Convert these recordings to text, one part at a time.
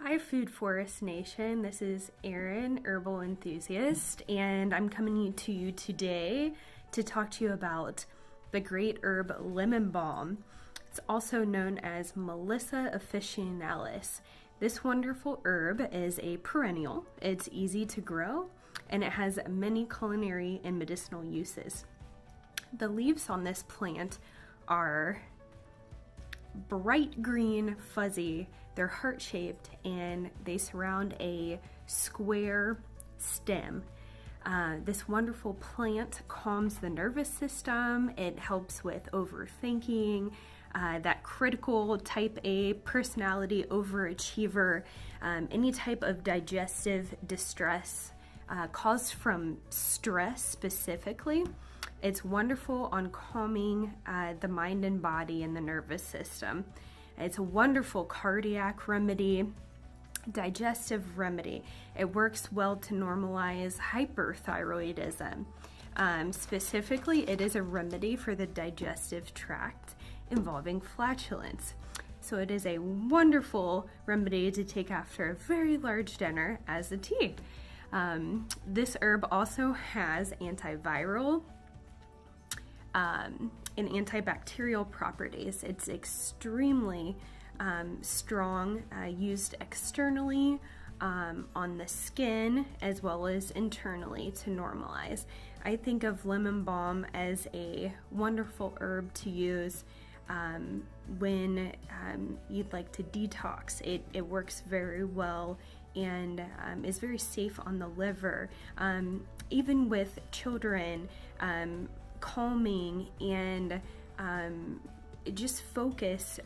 Hi Food Forest Nation, this is Aarin, herbal enthusiast, and I'm coming to you today to talk to you about the great herb lemon balm. It's also known as Melissa officinalis. This wonderful herb is a perennial, it's easy to grow, and it has many culinary and medicinal uses. The leaves on this plant are bright green, fuzzy, they're heart-shaped, and they surround a square stem. This wonderful plant calms the nervous system, it helps with overthinking, that critical type A personality overachiever, any type of digestive distress caused from stress specifically. It's wonderful on calming the mind and body and the nervous system. It's a wonderful cardiac remedy, digestive remedy. It works well to normalize hyperthyroidism. Specifically, it is a remedy for the digestive tract involving flatulence. So it is a wonderful remedy to take after a very large dinner as a tea. This herb also has antiviral and antibacterial properties. It's extremely strong, used externally on the skin as well as internally to normalize. I think of lemon balm as a wonderful herb to use when you'd like to detox. It works very well and is very safe on the liver. Even with children, calming and just focus,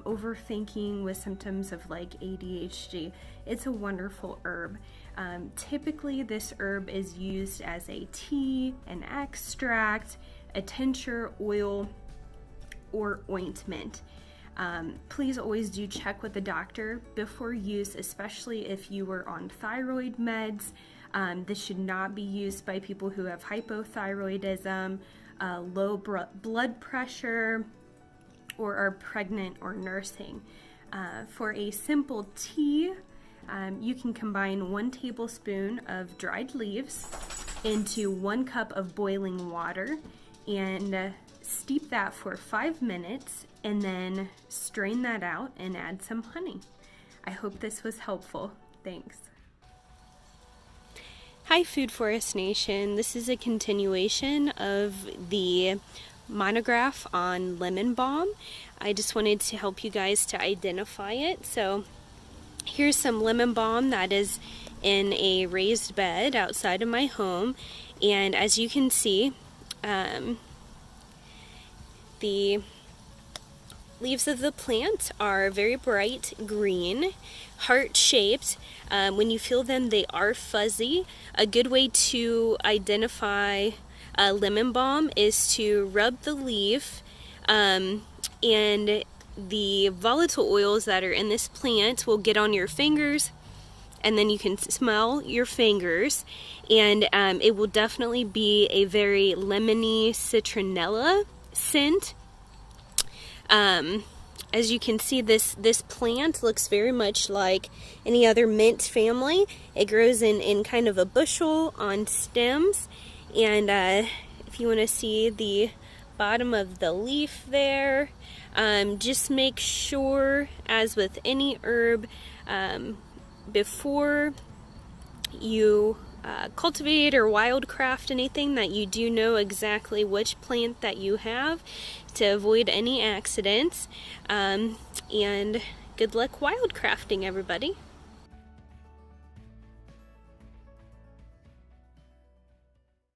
overthinking with symptoms of like ADHD. It's a wonderful herb. Typically this herb is used as a tea, an extract, a tincture, oil, or ointment. Please always do check with the doctor before use, especially if you were on thyroid meds. This should not be used by people who have hypothyroidism, low blood pressure, or are pregnant or nursing. For a simple tea, you can combine 1 tablespoon of dried leaves into 1 cup of boiling water and steep that for 5 minutes and then strain that out and add some honey. I hope this was helpful. Thanks. Hi Food Forest Nation, this is a continuation of the monograph on lemon balm. I just wanted to help you guys to identify it. So here's some lemon balm that is in a raised bed outside of my home, and as you can see, the leaves of the plant are very bright green, heart-shaped. When you feel them, they are fuzzy. A good way to identify lemon balm is to rub the leaf, and the volatile oils that are in this plant will get on your fingers, and then you can smell your fingers, and it will definitely be a very lemony citronella scent. As you can see, this plant looks very much like any other mint family. It grows in kind of a bushel on stems, and if you want to see the bottom of the leaf there, just make sure, as with any herb, before you cultivate or wildcraft anything, that you do know exactly which plant that you have to avoid any accidents, and good luck wildcrafting, everybody.